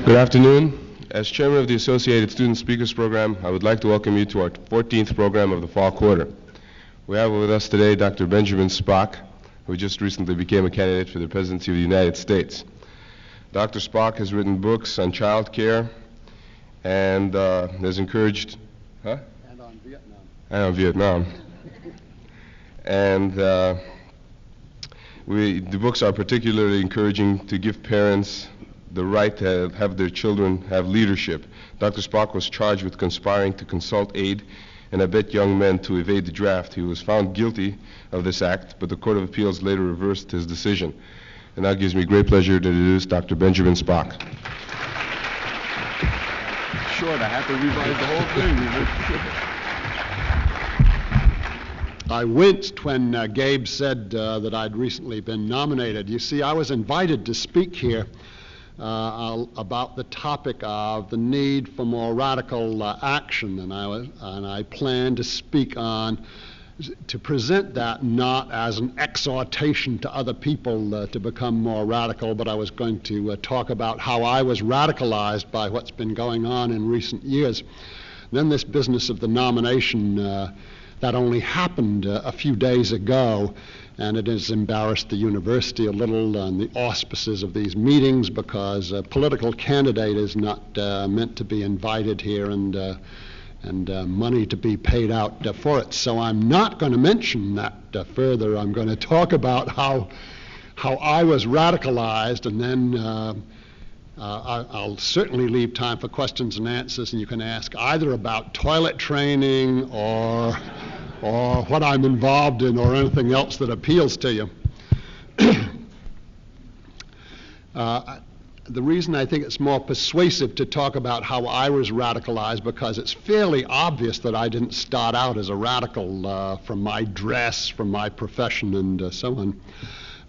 Good afternoon. As chairman of the Associated Student Speakers Program, I would like to welcome you to our 14th program of the fall quarter. We have with us today Dr. Benjamin Spock, who just recently became a candidate for the presidency of the United States. Dr. Spock has written books on child care and has encouraged... And on Vietnam. And on Vietnam. And the books are particularly encouraging to give parents the right to have their children have leadership. Dr. Spock was charged with conspiring to consult aid and abet young men to evade the draft. He was found guilty of this act, but the Court of Appeals later reversed his decision. And now it gives me great pleasure to introduce Dr. Benjamin Spock. Short, I have to revise the whole thing. I winced when Gabe said that I'd recently been nominated. You see, I was invited to speak here about the topic of the need for more radical action, and I planned to speak on, to present that not as an exhortation to other people to become more radical, but I was going to talk about how I was radicalized by what's been going on in recent years. Then this business of the nomination, that only happened a few days ago, and it has embarrassed the university a little on the auspices of these meetings, because a political candidate is not meant to be invited here and money to be paid out for it. So I'm not going to mention that further. I'm going to talk about how I was radicalized, and then I'll certainly leave time for questions and answers, and you can ask either about toilet training or what I'm involved in or anything else that appeals to you. The reason I think it's more persuasive to talk about how I was radicalized, because it's fairly obvious that I didn't start out as a radical from my dress, from my profession, and so on.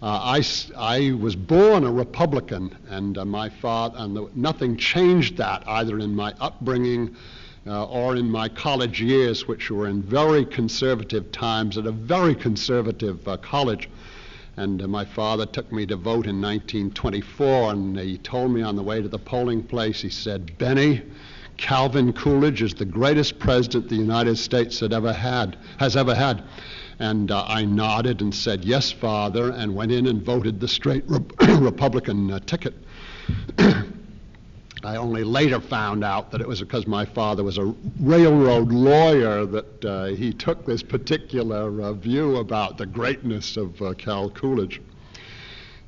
I was born a Republican, and my father, and nothing changed that either in my upbringing or in my college years, which were in very conservative times at a very conservative college. And my father took me to vote in 1924, and he told me on the way to the polling place, he said, "Benny, Calvin Coolidge is the greatest president the United States has ever had." And I nodded and said, "Yes, Father," and went in and voted the straight Republican ticket. I only later found out that it was because my father was a railroad lawyer that he took this particular view about the greatness of Cal Coolidge.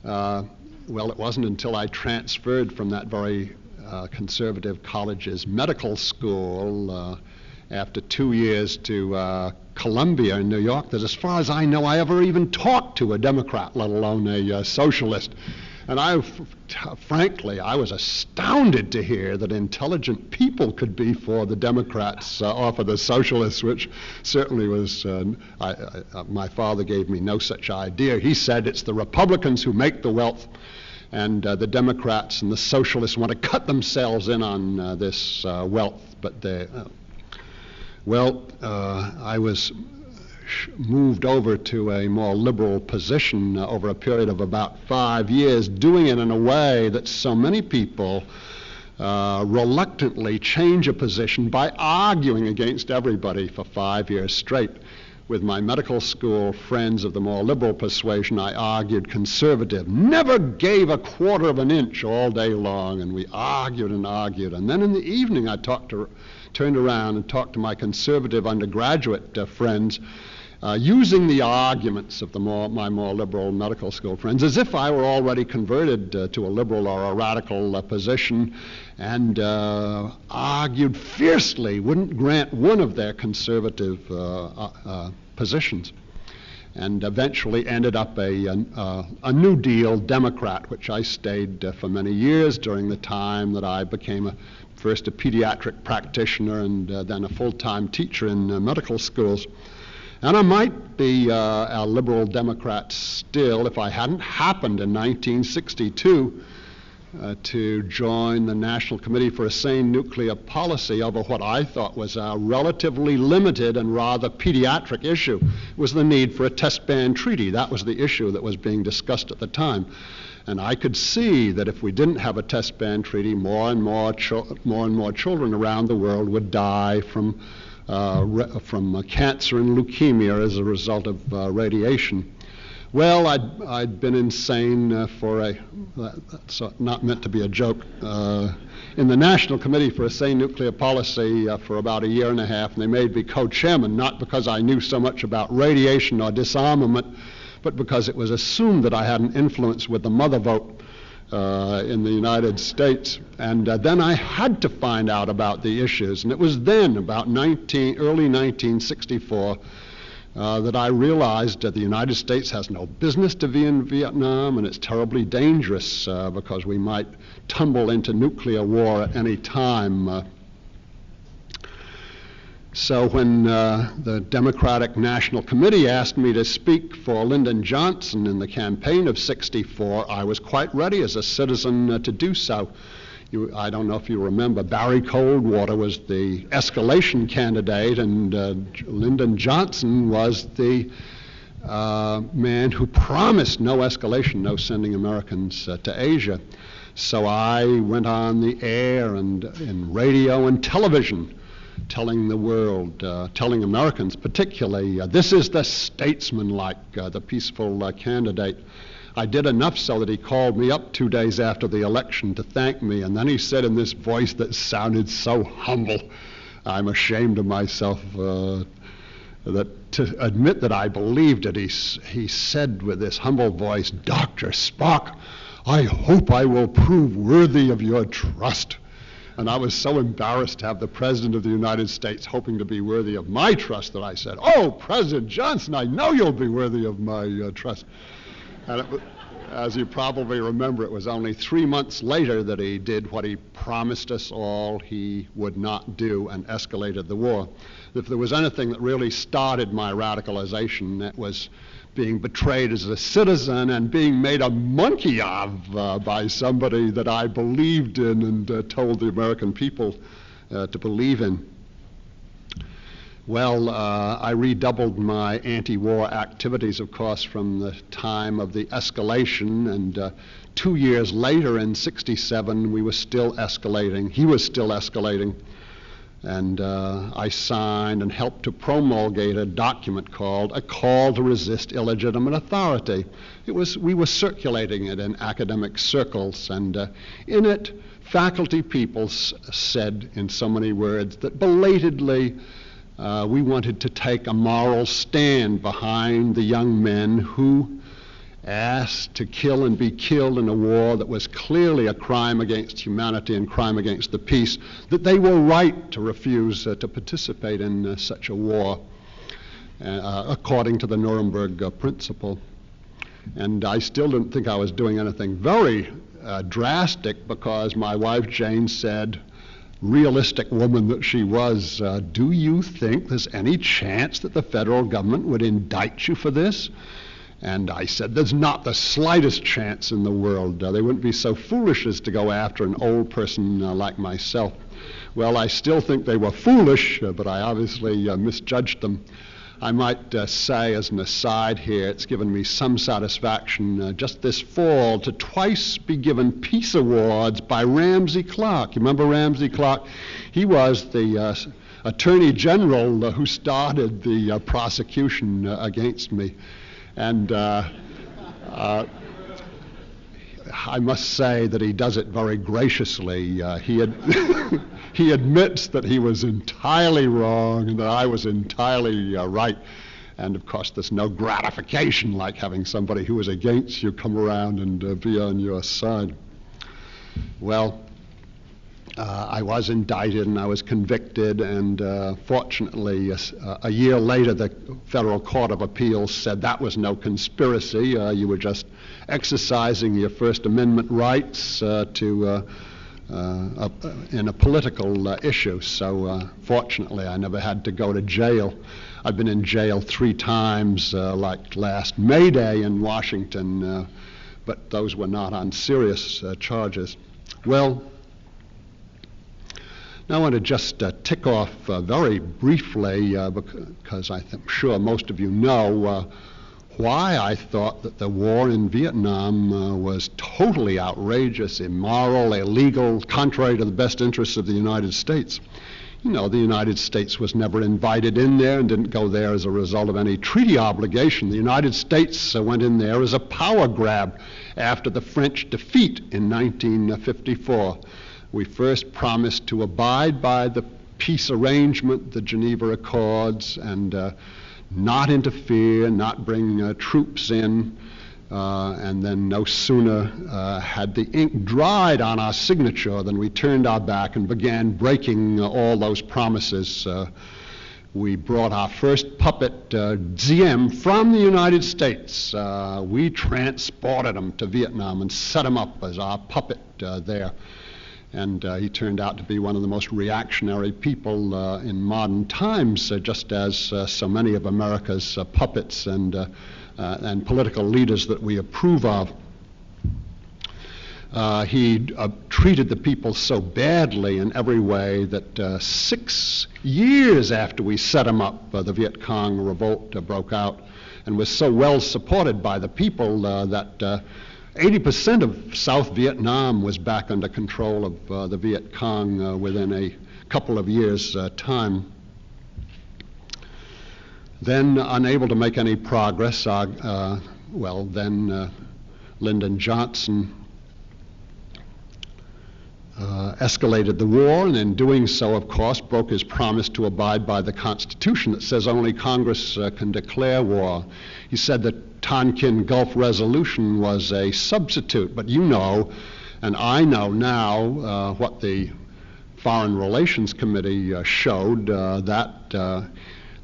Well, it wasn't until I transferred from that very conservative college's medical school after 2 years to Columbia in New York that, as far as I know, I ever even talked to a Democrat, let alone a socialist. And frankly, I was astounded to hear that intelligent people could be for the Democrats or for the socialists, which certainly was, my father gave me no such idea. He said it's the Republicans who make the wealth, and the Democrats and the socialists want to cut themselves in on this wealth. But I was moved over to a more liberal position over a period of about 5 years, doing it in a way that so many people reluctantly change a position by arguing against everybody for 5 years straight. With my medical school friends of the more liberal persuasion, I argued conservative, never gave a quarter of an inch all day long, and we argued and argued. And then in the evening I turned around and talked to my conservative undergraduate friends, using the arguments of my more liberal medical school friends as if I were already converted to a liberal or a radical position, and argued fiercely, wouldn't grant one of their conservative positions, and eventually ended up a New Deal Democrat, which I stayed for many years during the time that I became first a pediatric practitioner and then a full-time teacher in medical schools. And I might be a liberal Democrat still if I hadn't happened in 1962 to join the National Committee for a Sane Nuclear Policy over what I thought was a relatively limited and rather pediatric issue. It was the need for a test ban treaty. That was the issue that was being discussed at the time. And I could see that if we didn't have a test ban treaty, more and more children around the world would die from cancer and leukemia as a result of radiation. Well, I'd been insane that's not meant to be a joke, in the National Committee for a Sane Nuclear Policy for about a year and a half, and they made me co-chairman, not because I knew so much about radiation or disarmament, but because it was assumed that I had an influence with the mother vote in the United States. And then I had to find out about the issues, and it was then, about early 1964, that I realized that the United States has no business to be in Vietnam, and it's terribly dangerous because we might tumble into nuclear war at any time. So when the Democratic National Committee asked me to speak for Lyndon Johnson in the campaign of '64, I was quite ready as a citizen to do so. I don't know if you remember, Barry Coldwater was the escalation candidate, and Lyndon Johnson was the man who promised no escalation, no sending Americans to Asia. So I went on the air and in radio and television, telling the world, telling Americans particularly, this is the statesman-like, the peaceful candidate. I did enough so that he called me up 2 days after the election to thank me, and then he said in this voice that sounded so humble, I'm ashamed of myself that to admit that I believed it. He said with this humble voice, Dr. Spock, I hope I will prove worthy of your trust. And I was so embarrassed to have the President of the United States hoping to be worthy of my trust that I said, oh, President Johnson, I know you'll be worthy of my trust. And as you probably remember, it was only 3 months later that he did what he promised us all he would not do and escalated the war. If there was anything that really started my radicalization, that was being betrayed as a citizen and being made a monkey of by somebody that I believed in and told the American people to believe in. Well, I redoubled my anti-war activities, of course, from the time of the escalation, and 2 years later in '67, we were still escalating. He was still escalating. And I signed and helped to promulgate a document called A Call to Resist Illegitimate Authority. We were circulating it in academic circles, and in it, faculty people said in so many words that belatedly we wanted to take a moral stand behind the young men who asked to kill and be killed in a war that was clearly a crime against humanity and crime against the peace, that they were right to refuse to participate in such a war, according to the Nuremberg Principle. And I still didn't think I was doing anything very drastic, because my wife Jane said, realistic woman that she was, do you think there's any chance that the federal government would indict you for this? And I said, there's not the slightest chance in the world. They wouldn't be so foolish as to go after an old person like myself. Well, I still think they were foolish, but I obviously misjudged them. I might say as an aside here, it's given me some satisfaction just this fall to twice be given peace awards by Ramsey Clark. You remember Ramsey Clark? He was the Attorney General who started the prosecution against me. And I must say that he does it very graciously. He admits that he was entirely wrong and that I was entirely right. And of course, there's no gratification like having somebody who is against you come around and be on your side. Well, I was indicted and I was convicted, and fortunately, a year later, the Federal Court of Appeals said that was no conspiracy. You were just exercising your First Amendment rights in a political issue. So fortunately, I never had to go to jail. I've been in jail 3 times, like last May Day in Washington, but those were not on serious charges. Well, now I want to just tick off very briefly, because I'm sure most of you know why I thought that the war in Vietnam was totally outrageous, immoral, illegal, contrary to the best interests of the United States. You know, the United States was never invited in there and didn't go there as a result of any treaty obligation. The United States went in there as a power grab after the French defeat in 1954. We first promised to abide by the peace arrangement, the Geneva Accords, and not interfere, not bring troops in. And then no sooner had the ink dried on our signature than we turned our back and began breaking all those promises. We brought our first puppet, ZM, from the United States. We transported him to Vietnam and set him up as our puppet there. And he turned out to be one of the most reactionary people in modern times, just as so many of America's puppets and political leaders that we approve of. He treated the people so badly in every way that 6 years after we set him up, the Viet Cong revolt broke out and was so well supported by the people that 80% of South Vietnam was back under control of the Viet Cong within a couple of years' time. Then, unable to make any progress, Lyndon Johnson escalated the war, and in doing so, of course, broke his promise to abide by the Constitution that says only Congress can declare war. He said that Tonkin Gulf Resolution was a substitute, but you know, and I know now, what the Foreign Relations Committee showed, that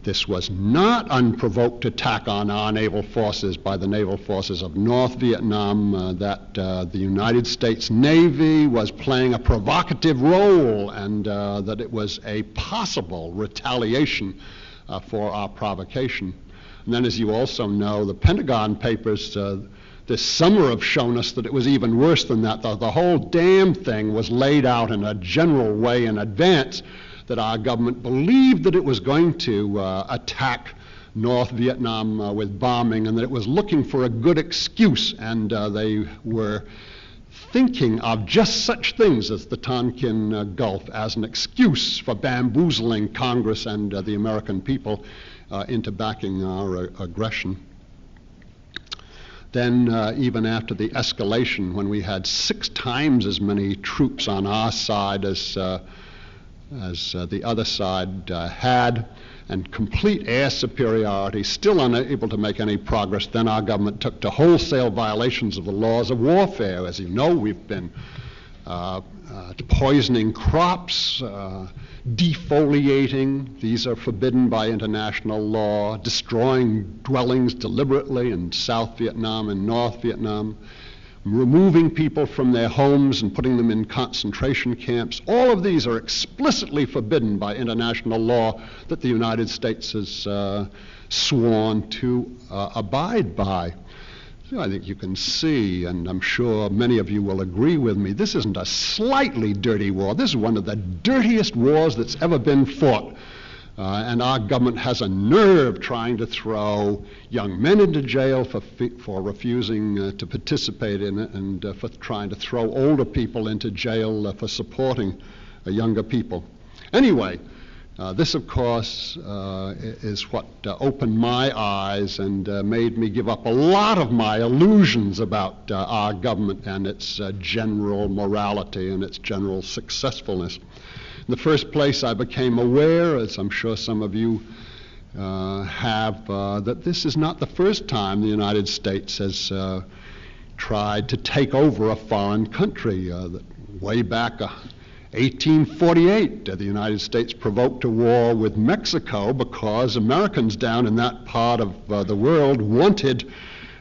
this was not unprovoked attack on our naval forces by the naval forces of North Vietnam, that the United States Navy was playing a provocative role, and that it was a possible retaliation for our provocation. And then, as you also know, the Pentagon Papers this summer have shown us that it was even worse than that. The whole damn thing was laid out in a general way in advance, that our government believed that it was going to attack North Vietnam with bombing, and that it was looking for a good excuse, and they were thinking of just such things as the Tonkin Gulf as an excuse for bamboozling Congress and the American people into backing our aggression. Then, even after the escalation, when we had 6 times as many troops on our side as the other side had, and complete air superiority, still unable to make any progress, then our government took to wholesale violations of the laws of warfare. As you know, we've been poisoning crops, defoliating, these are forbidden by international law, destroying dwellings deliberately in South Vietnam and North Vietnam, removing people from their homes and putting them in concentration camps. All of these are explicitly forbidden by international law that the United States has sworn to abide by. So I think you can see, and I'm sure many of you will agree with me, this isn't a slightly dirty war. This is one of the dirtiest wars that's ever been fought. And our government has a nerve trying to throw young men into jail for refusing to participate in it, and for trying to throw older people into jail for supporting younger people. Anyway, this, of course, is what opened my eyes and made me give up a lot of my illusions about our government and its general morality and its general successfulness. In the first place, I became aware, as I'm sure some of you have, that this is not the first time the United States has tried to take over a foreign country. Way back 1848, the United States provoked a war with Mexico because Americans down in that part of the world wanted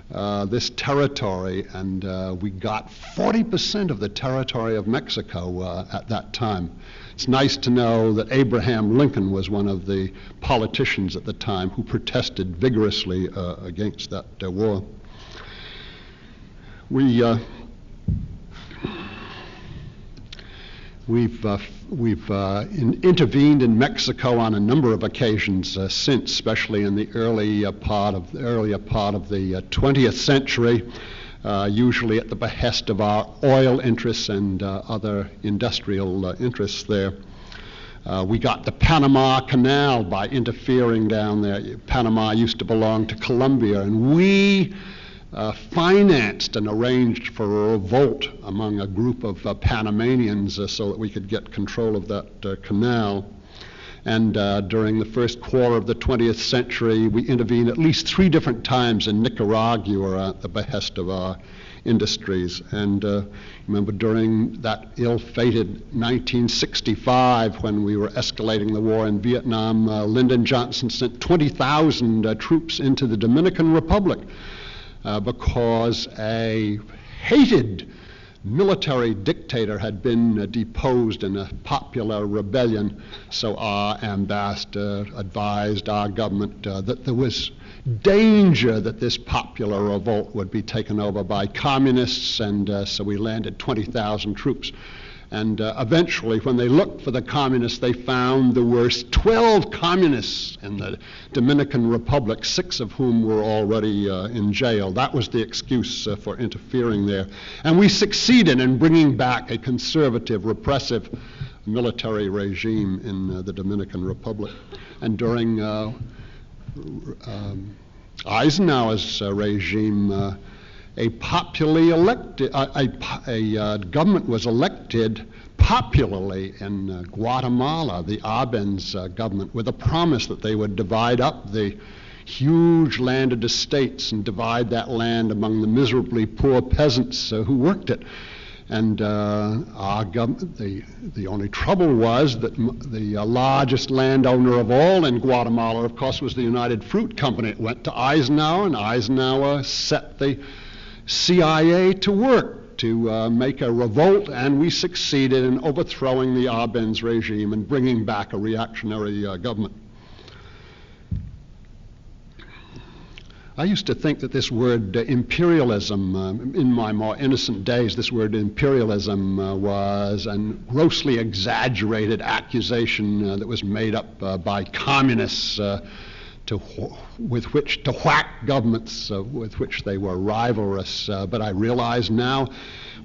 this territory, and we got 40% of the territory of Mexico at that time. It's nice to know that Abraham Lincoln was one of the politicians at the time who protested vigorously against that war. We've intervened in Mexico on a number of occasions since, especially in the earlier part of the 20th century, usually at the behest of our oil interests and other industrial interests there. We got the Panama Canal by interfering down there. Panama used to belong to Colombia, and we financed and arranged for a revolt among a group of Panamanians so that we could get control of that canal. And during the first quarter of the 20th century, we intervened at least 3 different times in Nicaragua at the behest of our industries. And remember during that ill-fated 1965, when we were escalating the war in Vietnam, Lyndon Johnson sent 20,000 troops into the Dominican Republic because a hated military dictator had been deposed in a popular rebellion. So our ambassador advised our government that there was danger that this popular revolt would be taken over by communists, and so we landed 20,000 troops. And eventually, when they looked for the communists, they found there were 12 communists in the Dominican Republic, 6 of whom were already in jail. That was the excuse for interfering there. And we succeeded in bringing back a conservative, repressive military regime in the Dominican Republic. And during Eisenhower's regime, a government was elected popularly in Guatemala, the Arbenz government, with a promise that they would divide up the huge landed estates and divide that land among the miserably poor peasants who worked it. And our government, the only trouble was that the largest landowner of all in Guatemala, of course, was the United Fruit Company. It went to Eisenhower, and Eisenhower set the CIA to work to make a revolt, and we succeeded in overthrowing the Arbenz regime and bringing back a reactionary government. I used to think that this word imperialism, in my more innocent days, this word imperialism was a grossly exaggerated accusation that was made up by communists with which to whack governments with which they were rivalrous. But I realize now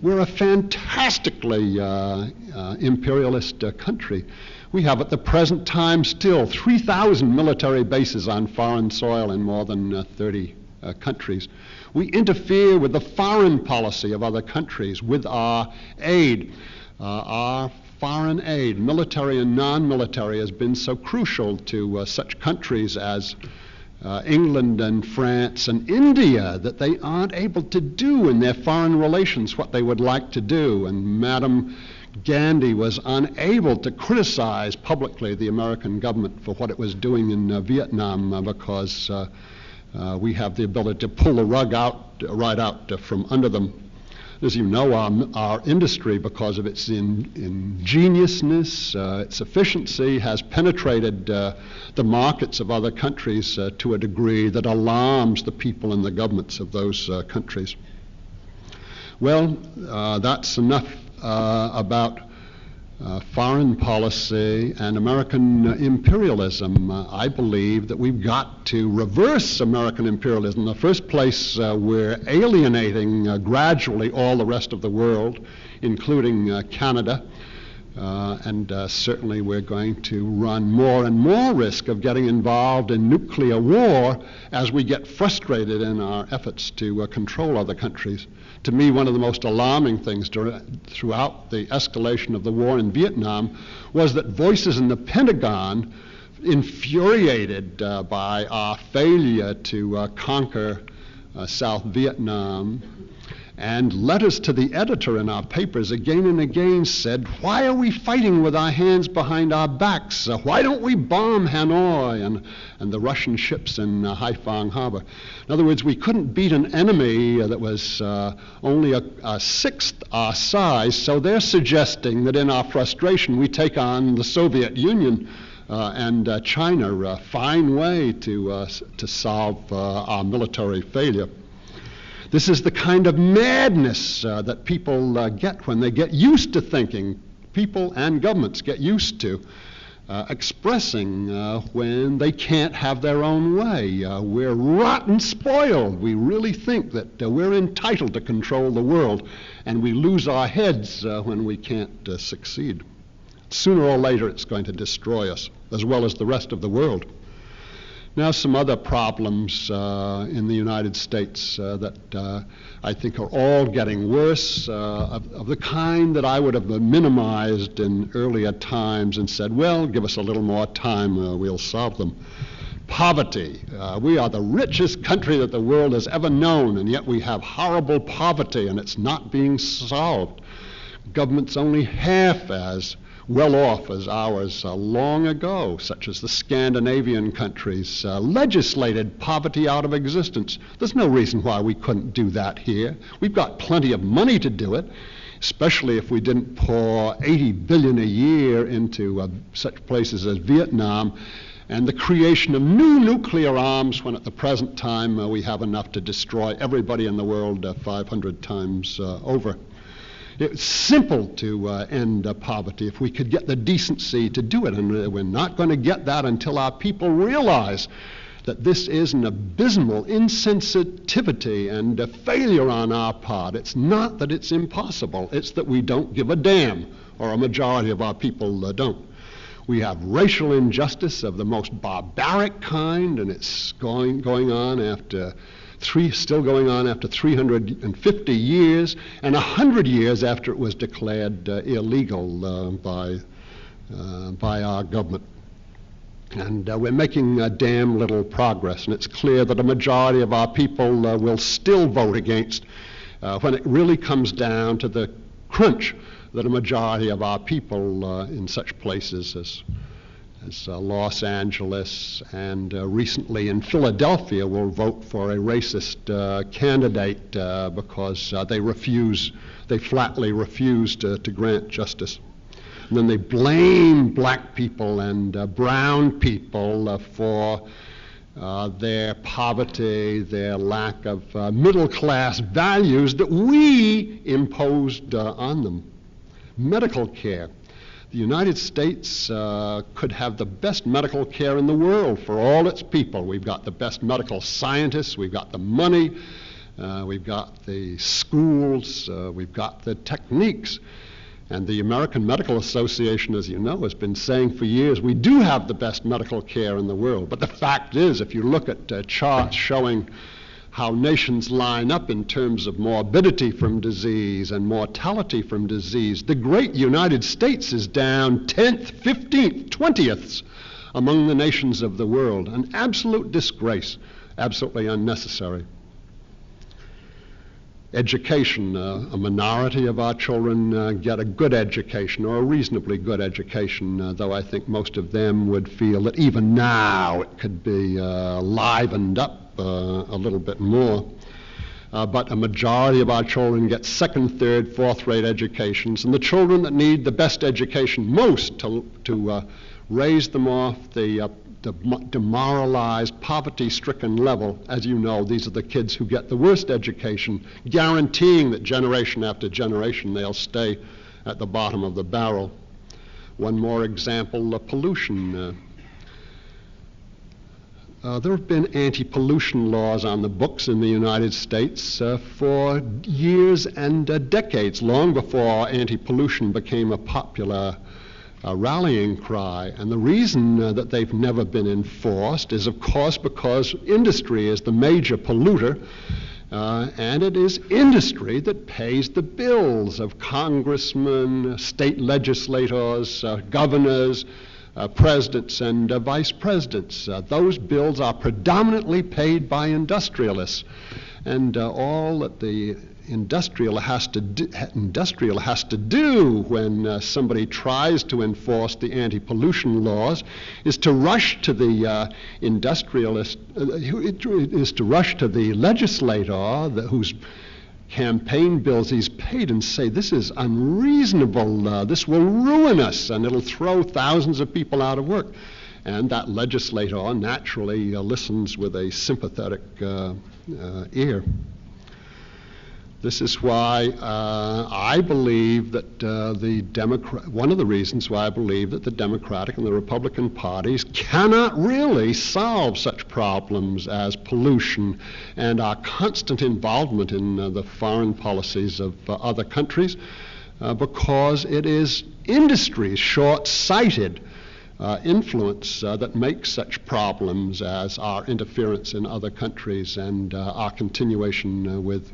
we're a fantastically imperialist country. We have at the present time still 3,000 military bases on foreign soil in more than 30 countries. We interfere with the foreign policy of other countries with our aid. Our foreign aid, military and non-military, has been so crucial to such countries as England and France and India that they aren't able to do in their foreign relations what they would like to do. And Madam Gandhi was unable to criticize publicly the American government for what it was doing in Vietnam because we have the ability to pull the rug right out from under them. As you know, our industry, because of its ingeniousness, its efficiency, has penetrated the markets of other countries to a degree that alarms the people and the governments of those countries. Well, that's enough about foreign policy and American imperialism. I believe that we've got to reverse American imperialism. In the first place, we're alienating gradually all the rest of the world, including Canada. And certainly we're going to run more and more risk of getting involved in nuclear war as we get frustrated in our efforts to control other countries. To me, one of the most alarming things throughout the escalation of the war in Vietnam was that voices in the Pentagon, infuriated by our failure to conquer South Vietnam, and letters to the editor in our papers again and again said, why are we fighting with our hands behind our backs? Why don't we bomb Hanoi and the Russian ships in Haiphong Harbor? In other words, we couldn't beat an enemy that was only a sixth our size, so they're suggesting that in our frustration we take on the Soviet Union and China, a fine way to solve our military failure. This is the kind of madness that people get when they get used to thinking people and governments get used to expressing when they can't have their own way. We're rotten spoiled. We really think that we're entitled to control the world, and we lose our heads when we can't succeed. Sooner or later, it's going to destroy us, as well as the rest of the world. Now, some other problems in the United States that I think are all getting worse, of the kind that I would have minimized in earlier times and said, well, give us a little more time, we'll solve them. Poverty. We are the richest country that the world has ever known, and yet we have horrible poverty, and it's not being solved. Government's only half as well off as ours long ago, such as the Scandinavian countries, legislated poverty out of existence. There's no reason why we couldn't do that here. We've got plenty of money to do it, especially if we didn't pour $80 billion a year into such places as Vietnam and the creation of new nuclear arms, when at the present time we have enough to destroy everybody in the world 500 times over. It's simple to end poverty if we could get the decency to do it, and we're not going to get that until our people realize that this is an abysmal insensitivity and a failure on our part. It's not that it's impossible, it's that we don't give a damn, or a majority of our people don't. We have racial injustice of the most barbaric kind, and it's still going on after 350 years, and 100 years after it was declared illegal by our government. And we're making damn little progress, and it's clear that a majority of our people will still vote against when it really comes down to the crunch, that a majority of our people in such places as Los Angeles and recently in Philadelphia will vote for a racist candidate because they flatly refuse to grant justice. And then they blame black people and brown people for their poverty, their lack of middle-class values that we imposed on them. Medical care. The United States could have the best medical care in the world for all its people. We've got the best medical scientists, we've got the money, we've got the schools, we've got the techniques. And the American Medical Association, as you know, has been saying for years, we do have the best medical care in the world. But the fact is, if you look at charts showing how nations line up in terms of morbidity from disease and mortality from disease, the great United States is down 10th, 15th, 20th among the nations of the world. An absolute disgrace, absolutely unnecessary. Education. A minority of our children get a good education, or a reasonably good education, though I think most of them would feel that even now it could be livened up a little bit more. But a majority of our children get second, third, fourth-rate educations, and the children that need the best education most to raise them off the demoralized, poverty-stricken level, as you know, these are the kids who get the worst education, guaranteeing that generation after generation they'll stay at the bottom of the barrel. One more example, pollution. There have been anti-pollution laws on the books in the United States for years and decades, long before anti-pollution became a popular rallying cry. And the reason that they've never been enforced is, of course, because industry is the major polluter, and it is industry that pays the bills of congressmen, state legislators, governors, presidents and vice presidents. Those bills are predominantly paid by industrialists, and all that the industrial has to do when somebody tries to enforce the anti-pollution laws is to rush to the legislator whose campaign bills he's paid and say, this is unreasonable, this will ruin us, and it'll throw thousands of people out of work. And that legislator naturally listens with a sympathetic ear. This is why I believe that one of the reasons why I believe that the Democratic and the Republican parties cannot really solve such problems as pollution and our constant involvement in the foreign policies of other countries, because it is industry's short-sighted influence that makes such problems as our interference in other countries and our continuation with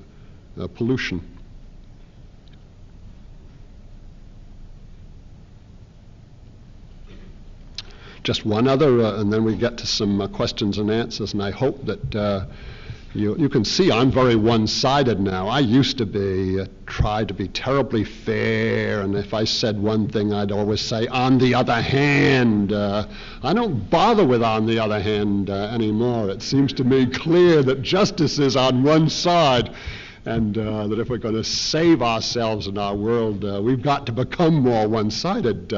pollution. Just one other, and then we get to some questions and answers, and I hope that you can see I'm very one-sided now. I used to try to be terribly fair, and if I said one thing, I'd always say, on the other hand. I don't bother with on the other hand anymore. It seems to me clear that justice is on one side, and that if we're going to save ourselves and our world, we've got to become more one-sided,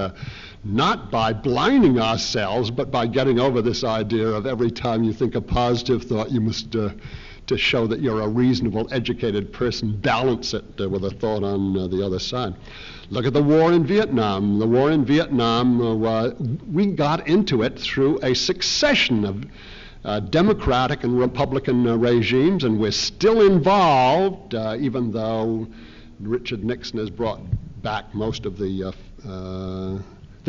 not by blinding ourselves, but by getting over this idea of every time you think a positive thought, you must, to show that you're a reasonable, educated person, balance it with a thought on the other side. Look at the war in Vietnam. The war in Vietnam, we got into it through a succession of Democratic and Republican regimes, and we're still involved, even though Richard Nixon has brought back most of the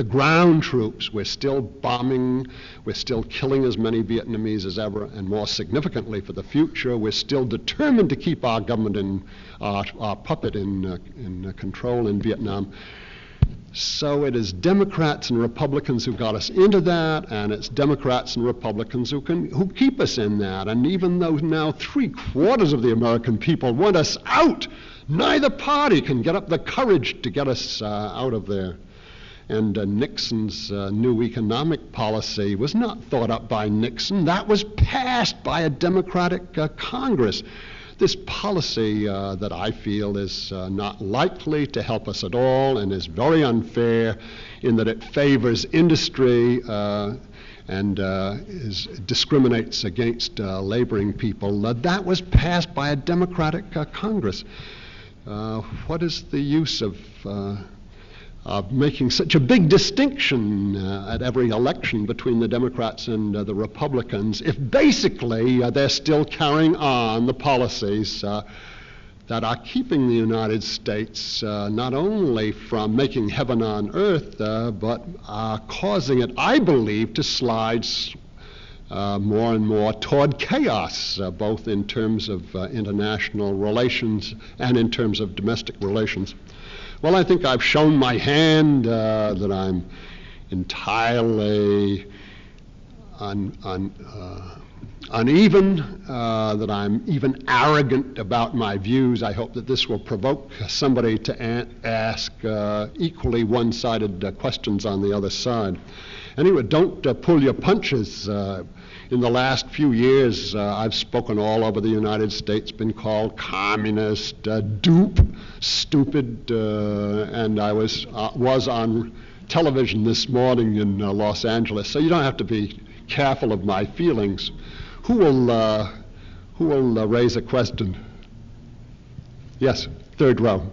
ground troops. We're still bombing, we're still killing as many Vietnamese as ever, and more significantly for the future, we're still determined to keep our government in, our puppet in control in Vietnam. So it is Democrats and Republicans who got us into that, and it's Democrats and Republicans who keep us in that. And even though now 3/4 of the American people want us out, neither party can get up the courage to get us out of there. And Nixon's new economic policy was not thought up by Nixon. That was passed by a Democratic Congress. This policy that I feel is not likely to help us at all and is very unfair in that it favors industry and discriminates against laboring people. That was passed by a Democratic Congress. What is the use of making such a big distinction at every election between the Democrats and the Republicans if basically they're still carrying on the policies that are keeping the United States not only from making heaven on earth, but are causing it, I believe, to slide more and more toward chaos, both in terms of international relations and in terms of domestic relations. Well, I think I've shown my hand that I'm entirely uneven, that I'm even arrogant about my views. I hope that this will provoke somebody to ask equally one-sided questions on the other side. Anyway, don't pull your punches. In the last few years, I've spoken all over the United States, been called communist, dupe, stupid, and I was on television this morning in Los Angeles, so you don't have to be careful of my feelings. Who will raise a question? Yes, third row.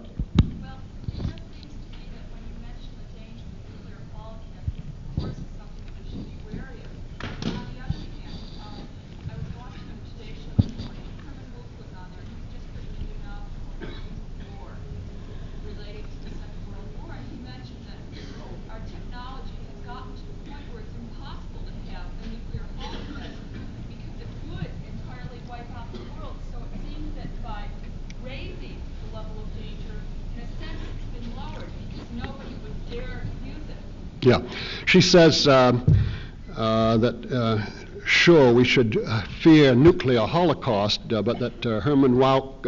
Yeah, she says that sure, we should fear nuclear holocaust, but that Herman Wouk,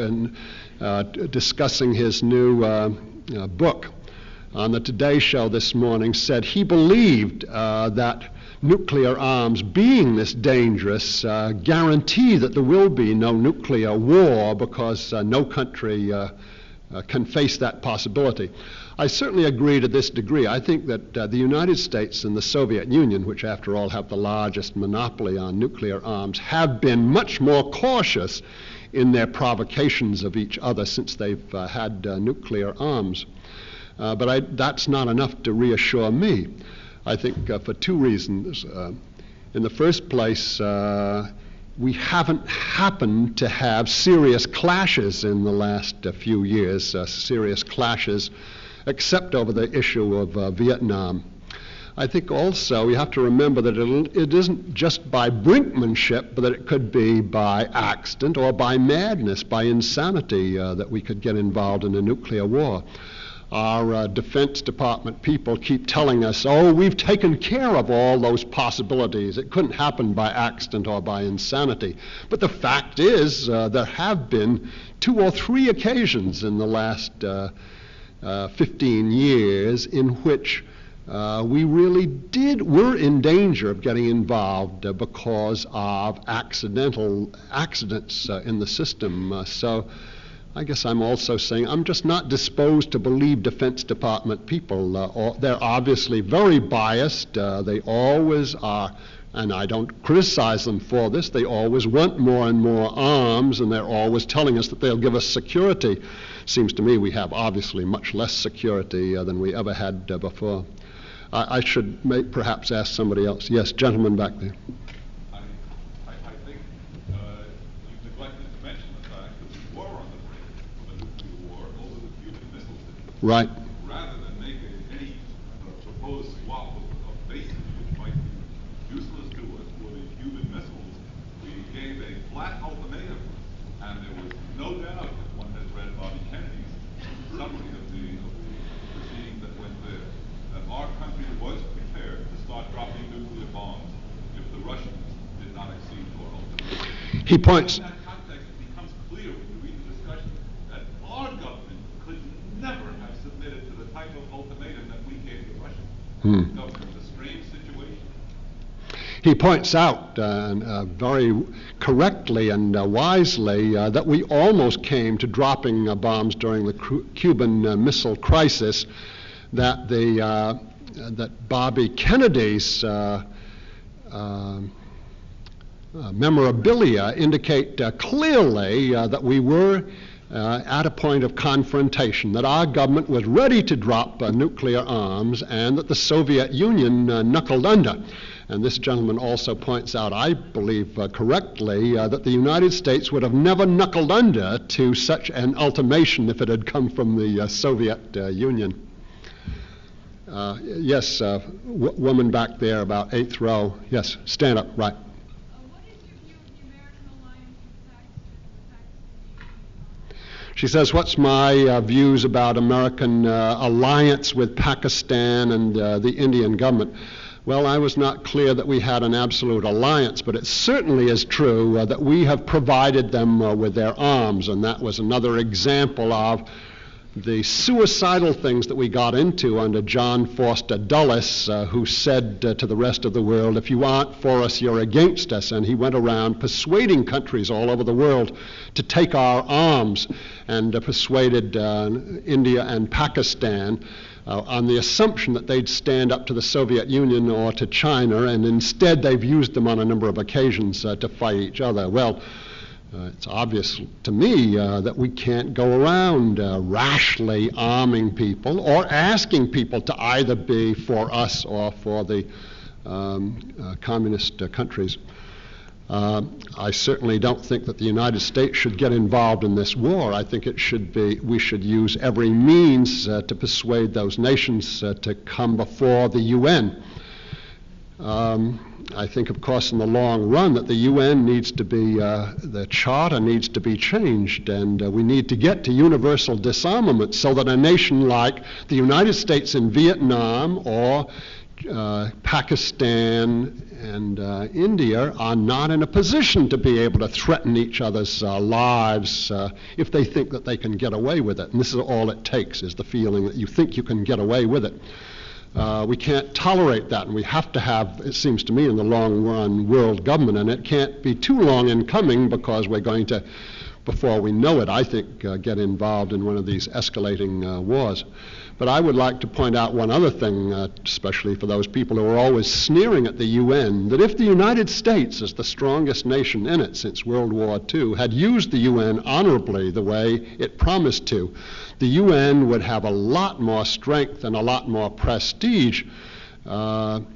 discussing his new book on the Today Show this morning, said he believed that nuclear arms, being this dangerous, guarantee that there will be no nuclear war because no country can face that possibility. I certainly agree to this degree. I think that the United States and the Soviet Union, which after all have the largest monopoly on nuclear arms, have been much more cautious in their provocations of each other since they've had nuclear arms. But that's not enough to reassure me, I think, for two reasons. In the first place, we haven't happened to have serious clashes in the last few years, serious clashes, except over the issue of Vietnam. I think also we have to remember that it isn't just by brinkmanship, but that it could be by accident or by madness, by insanity, that we could get involved in a nuclear war. Our Defense Department people keep telling us, oh, we've taken care of all those possibilities. It couldn't happen by accident or by insanity. But the fact is, there have been 2 or 3 occasions in the last 15 years in which we really were in danger of getting involved because of accidents in the system. So I guess I'm also saying I'm just not disposed to believe Defense Department people. They're obviously very biased. They always are, and I don't criticize them for this. They always want more and more arms, and they're always telling us that they'll give us security. Seems to me we have obviously much less security than we ever had before. I should perhaps ask somebody else. Yes, gentleman back there. I think you've neglected to mention the fact that we were on the brink of a nuclear war over the Cuban Missile System. Right. Rather than make any proposed swap of bases, which might be useless to us for the Cuban missiles, we gave a flat ultimatum, and there was no doubt that one has read Bobby Kennedy's summary of the proceeding that went there, that our country was prepared to start dropping nuclear bombs if the Russians did not accede to our ultimatum. He points. In that context, it becomes clear when you read the discussion that our government could never have submitted to the type of ultimatum that we gave the Russians. So it was a strange situation. He points out very correctly and wisely that we almost came to dropping bombs during the Cuban Missile Crisis, that that Bobby Kennedy's memorabilia indicate clearly that we were at a point of confrontation, that our government was ready to drop nuclear arms, and that the Soviet Union knuckled under. And this gentleman also points out, I believe correctly, that the United States would have never knuckled under to such an ultimatum if it had come from the Soviet Union. Yes, woman back there, about 8th row. Yes, stand up, right. What is your view of the American alliance with Pakistan? She says, what's my views about American alliance with Pakistan and the Indian government? Well, I was not clear that we had an absolute alliance, but it certainly is true that we have provided them with their arms, and that was another example of the suicidal things that we got into under John Foster Dulles, who said to the rest of the world, if you aren't for us, you're against us. And he went around persuading countries all over the world to take our arms, and persuaded India and Pakistan on the assumption that they'd stand up to the Soviet Union or to China, and instead they've used them on a number of occasions to fight each other. Well, it's obvious to me that we can't go around rashly arming people or asking people to either be for us or for the communist countries. I certainly don't think that the United States should get involved in this war. I think we should use every means to persuade those nations to come before the UN. I think, of course, in the long run that the UN needs to be, the charter needs to be changed, and we need to get to universal disarmament so that a nation like the United States in Vietnam or Pakistan and India are not in a position to be able to threaten each other's lives if they think that they can get away with it. And this is all it takes, is the feeling that you think you can get away with it. We can't tolerate that, and we have to have, it seems to me, in the long run, world government, and it can't be too long in coming, because we're going to, before we know it, I think, get involved in one of these escalating wars. But I would like to point out one other thing, especially for those people who are always sneering at the UN, that if the United States, as the strongest nation in it since World War II, had used the UN honorably the way it promised to, the UN would have a lot more strength and a lot more prestige than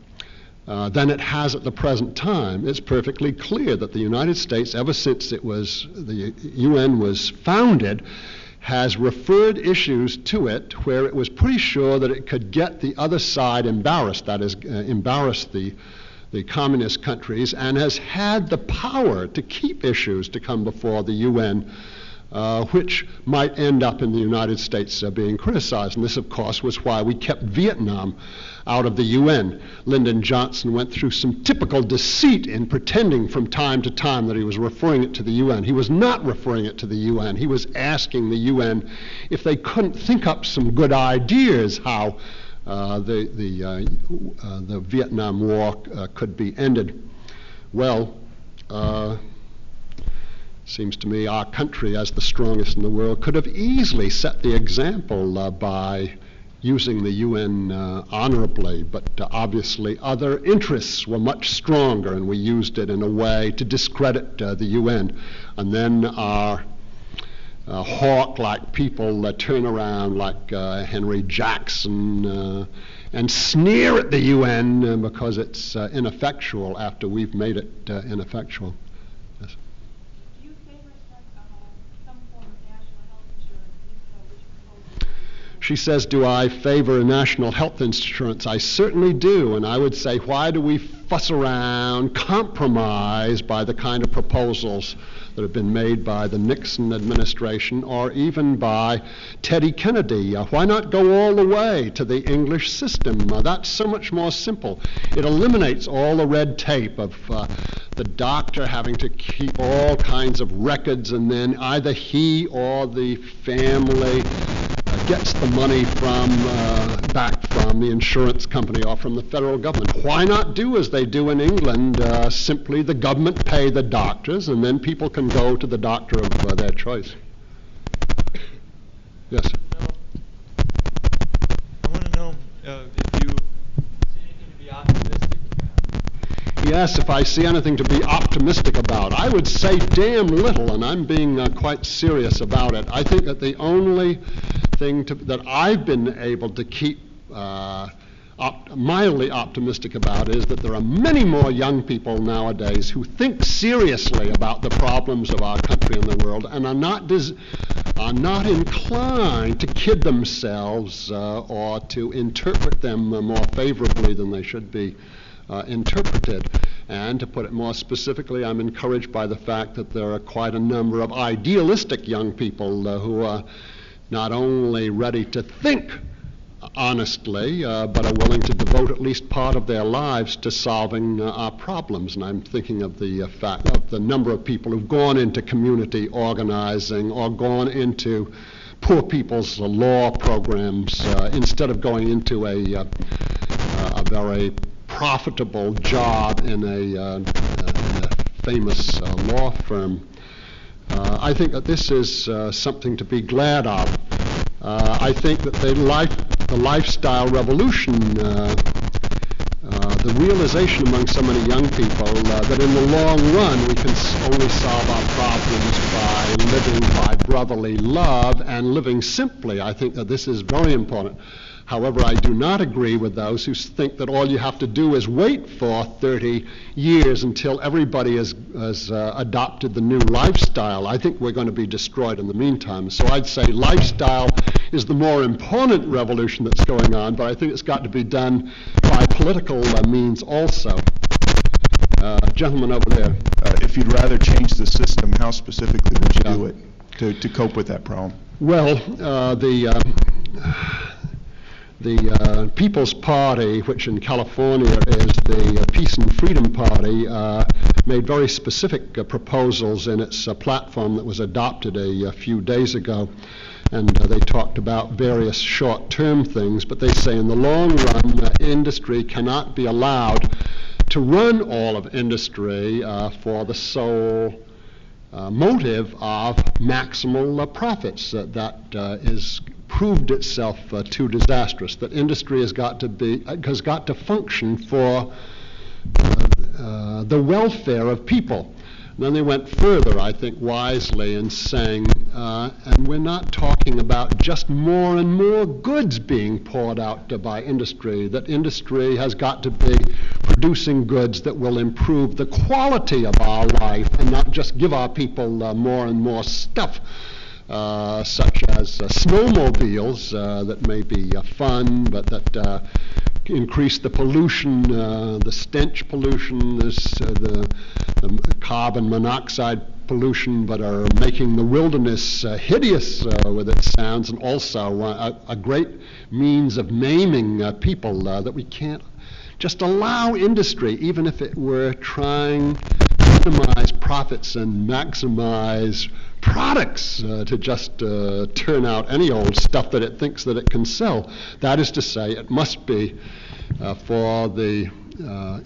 it has at the present time. It's perfectly clear that the United States, ever since the UN was founded, has referred issues to it where it was pretty sure that it could get the other side embarrassed, that is, embarrass the communist countries, and has had the power to keep issues to come before the UN which might end up in the United States being criticized. And this, of course, was why we kept Vietnam out of the UN. Lyndon Johnson went through some typical deceit in pretending from time to time that he was referring it to the UN. He was not referring it to the UN. He was asking the UN if they couldn't think up some good ideas how the Vietnam War could be ended. Well, seems to me our country, as the strongest in the world, could have easily set the example by using the UN honorably, but obviously other interests were much stronger, and we used it in a way to discredit the UN. And then our hawk-like people turn around like Henry Jackson and sneer at the UN because it's ineffectual after we've made it ineffectual. Yes. Do you favor some form of national health insurance? If so, which proposal? She says, do I favor national health insurance? I certainly do, and I would say, why do we fuss around, compromise by the kind of proposals that have been made by the Nixon administration or even by Teddy Kennedy? Why not go all the way to the English system? That's so much more simple. It eliminates all the red tape of the doctor having to keep all kinds of records, and then either he or the family gets the money back from the insurance company or from the federal government. Why not do as they do in England, simply the government pay the doctors and then people can go to the doctor of their choice? Yes? I want to know if you see anything to be optimistic about. Yes, if I see anything to be optimistic about. I would say damn little, and I'm being quite serious about it. I think that the only thing that I've been able to keep mildly optimistic about is that there are many more young people nowadays who think seriously about the problems of our country and the world and are not inclined to kid themselves or to interpret them more favorably than they should be interpreted. And to put it more specifically, I'm encouraged by the fact that there are quite a number of idealistic young people who are not only ready to think honestly, but are willing to devote at least part of their lives to solving our problems. And I'm thinking of the fact of the number of people who've gone into community organizing or gone into poor people's law programs instead of going into a very profitable job in a famous law firm. I think that this is something to be glad of. I think that the lifestyle revolution, the realization among so many young people that in the long run we can only solve our problems by living by brotherly love and living simply. I think that this is very important. However, I do not agree with those who think that all you have to do is wait for 30 years until everybody has adopted the new lifestyle. I think we're going to be destroyed in the meantime. So I'd say lifestyle is the more important revolution that's going on, but I think it's got to be done by political means also. Gentleman over there. If you'd rather change the system, how specifically would you do it to cope with that problem? Well, the People's Party, which in California is the Peace and Freedom Party, made very specific proposals in its platform that was adopted a few days ago. And they talked about various short-term things, but they say in the long run, industry cannot be allowed to run all of industry for the sole motive of maximal profits. That is proved itself too disastrous, that industry has got to function for the welfare of people. And then they went further, I think, wisely in saying, and we're not talking about just more and more goods being poured out by industry, that industry has got to be producing goods that will improve the quality of our life and not just give our people more and more stuff, such as snowmobiles that may be fun, but that increase the pollution, the stench pollution, the carbon monoxide pollution, but are making the wilderness hideous with its sounds, and also a great means of maiming people that we can't just allow industry, even if it were trying to minimize profits and maximize products, to just turn out any old stuff that it thinks that it can sell. That is to say, it must be for the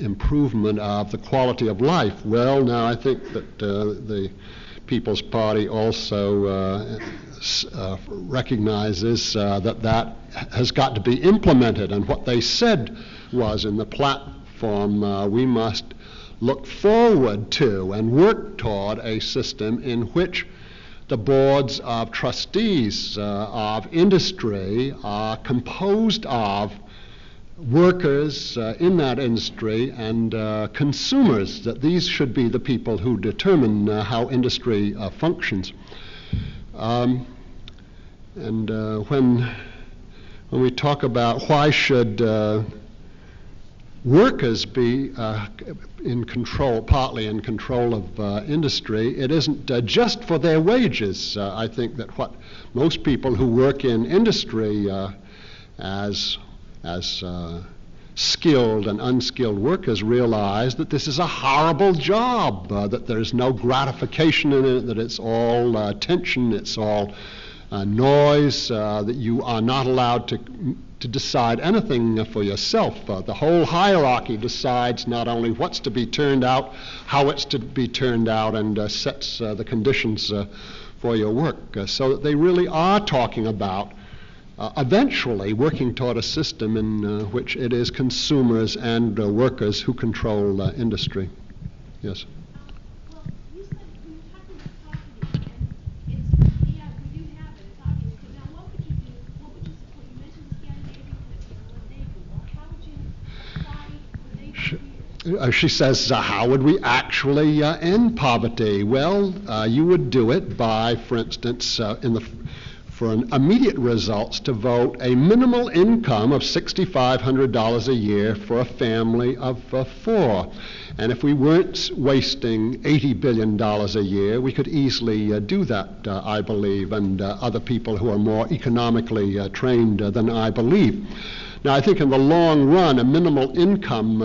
improvement of the quality of life. Well, now I think that the People's Party also recognizes that has got to be implemented, and what they said was in the platform, we must look forward to and work toward a system in which the boards of trustees of industry are composed of workers in that industry and consumers, that these should be the people who determine how industry functions. And when we talk about why should workers be in control, partly in control of industry, it isn't just for their wages. I think that what most people who work in industry as skilled and unskilled workers realize that this is a horrible job, that there's no gratification in it, that it's all tension, it's all noise, that you are not allowed to decide anything for yourself. The whole hierarchy decides not only what's to be turned out, how it's to be turned out, and sets the conditions for your work. So that they really are talking about eventually working toward a system in which it is consumers and workers who control industry. Yes? Well, you said when you're talking about poverty, and it's, yeah, we do have it, it's obvious, but now what would you do, you mentioned the Scandinavian system, what they do, how would you apply what they do here? She says, how would we actually end poverty? Well, you would do it by, for instance, for an immediate results, to vote a minimal income of $6,500 a year for a family of 4. And if we weren't wasting $80 billion a year, we could easily do that, I believe, and other people who are more economically trained than I believe. Now, I think in the long run, a minimal income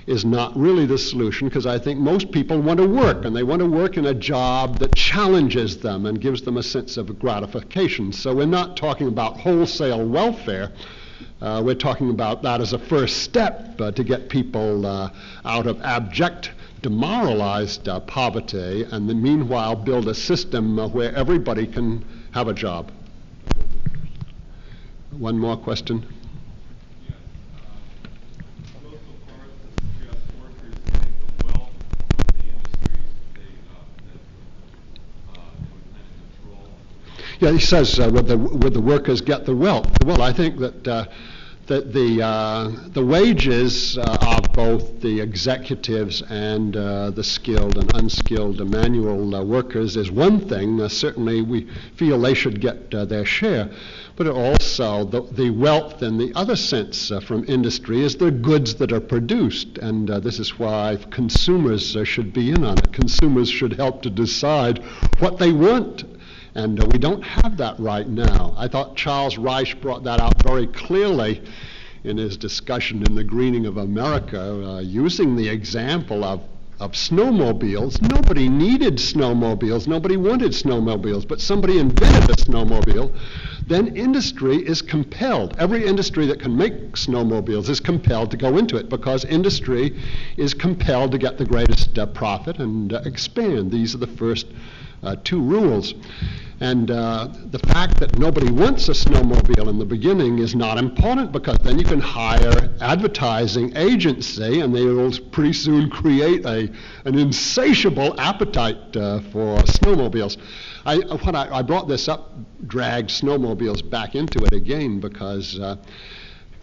is not really the solution, because I think most people want to work, and they want to work in a job that challenges them and gives them a sense of gratification. So we're not talking about wholesale welfare. We're talking about that as a first step to get people out of abject, demoralized poverty, and then meanwhile build a system where everybody can have a job. One more question? Yeah, he says, would the workers get the wealth? Well, I think that the wages of both the executives and the skilled and unskilled manual workers is one thing. Certainly we feel they should get their share. But also the wealth in the other sense from industry is the goods that are produced. And this is why consumers should be in on it. Consumers should help to decide what they want. And we don't have that right now. I thought Charles Reich brought that out very clearly in his discussion in The Greening of America, using the example of snowmobiles. Nobody needed snowmobiles. Nobody wanted snowmobiles. But somebody invented a snowmobile. Then industry is compelled. Every industry that can make snowmobiles is compelled to go into it, because industry is compelled to get the greatest profit and expand. These are the first two rules. And the fact that nobody wants a snowmobile in the beginning is not important, because then you can hire advertising agency and they will pretty soon create an insatiable appetite for snowmobiles. I brought this up, dragged snowmobiles back into it again, because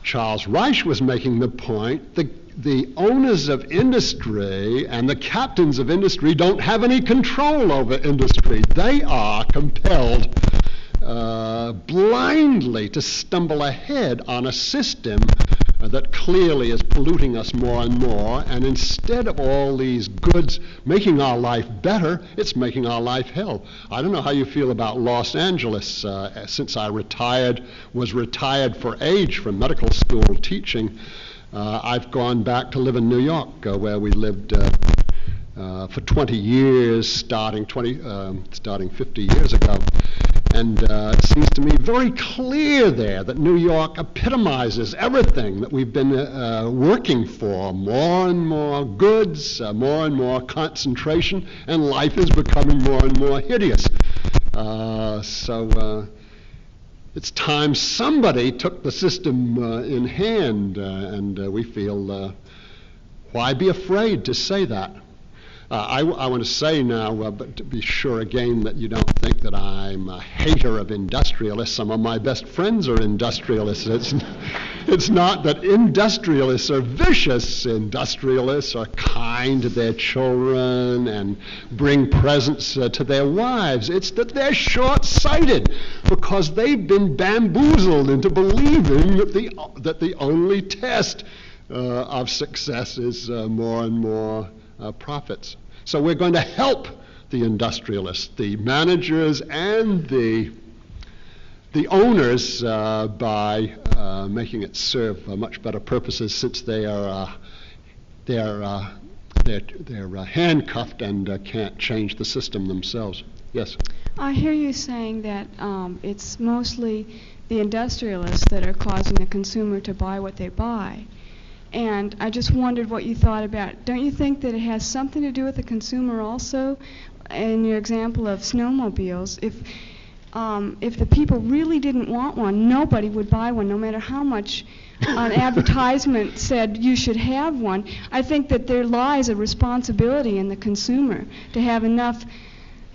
Charles Reich was making the point the owners of industry and the captains of industry don't have any control over industry. They are compelled blindly to stumble ahead on a system that clearly is polluting us more and more, and instead of all these goods making our life better, it's making our life hell. I don't know how you feel about Los Angeles. Since I was retired for age from medical school teaching, I've gone back to live in New York, where we lived for 20 years, starting 50 years ago. And it seems to me very clear there that New York epitomizes everything that we've been working for. More and more goods, more and more concentration, and life is becoming more and more hideous. So it's time somebody took the system in hand, and we feel, why be afraid to say that? I want to say now, but to be sure again that you don't think that I'm a hater of industrialists. Some of my best friends are industrialists. It's not that industrialists are vicious. Industrialists are kind to their children and bring presents to their wives. It's that they're short-sighted, because they've been bamboozled into believing that the only test of success is more and more profits. So we're going to help the industrialists, the managers, and the owners by making it serve much better purposes, since they're handcuffed and can't change the system themselves. Yes. I hear you saying that it's mostly the industrialists that are causing the consumer to buy what they buy. And I just wondered what you thought about, don't you think that it has something to do with the consumer also? In your example of snowmobiles, if the people really didn't want one, nobody would buy one, no matter how much an advertisement said you should have one. I think that there lies a responsibility in the consumer to have enough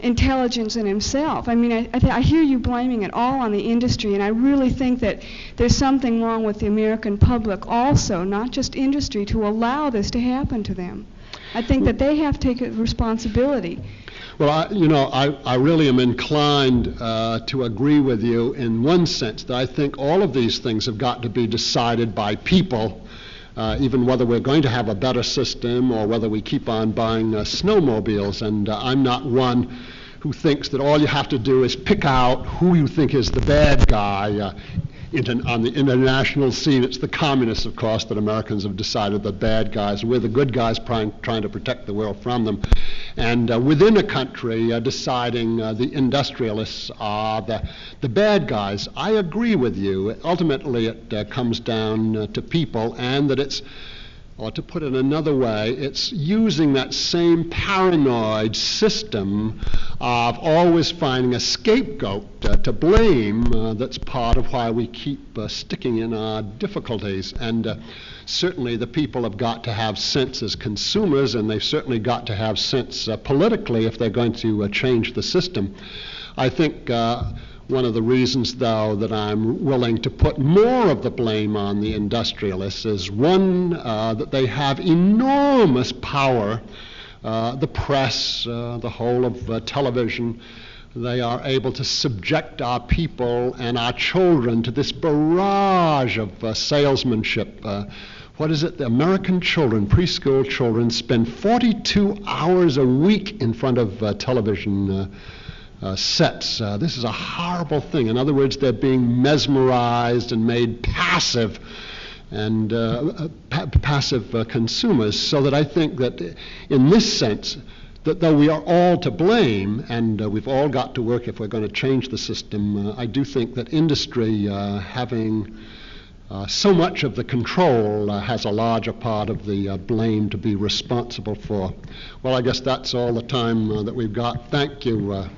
intelligence in himself. I mean, I hear you blaming it all on the industry, and I really think that there's something wrong with the American public also, not just industry, to allow this to happen to them. I think that they have to take a responsibility. Well, I really am inclined to agree with you in one sense, that I think all of these things have got to be decided by people, even whether we're going to have a better system or whether we keep on buying snowmobiles. And I'm not one who thinks that all you have to do is pick out who you think is the bad guy. On the international scene, it's the communists, of course, that Americans have decided the bad guys. We're the good guys trying to protect the world from them. And within a country, deciding the industrialists are the bad guys. I agree with you. Ultimately, it comes down to people, and that it's, or to put it another way, it's using that same paranoid system of always finding a scapegoat to blame that's part of why we keep sticking in our difficulties. And certainly the people have got to have sense as consumers, and they've certainly got to have sense politically if they're going to change the system. I think one of the reasons, though, that I'm willing to put more of the blame on the industrialists is, one, that they have enormous power, the press, the whole of television. They are able to subject our people and our children to this barrage of salesmanship. What is it? The American children, preschool children, spend 42 hours a week in front of television sets. This is a horrible thing. In other words, they're being mesmerized and made passive and passive consumers, so that I think that in this sense, that though we are all to blame, and we've all got to work if we're going to change the system, I do think that industry having so much of the control has a larger part of the blame to be responsible for. Well, I guess that's all the time that we've got. Thank you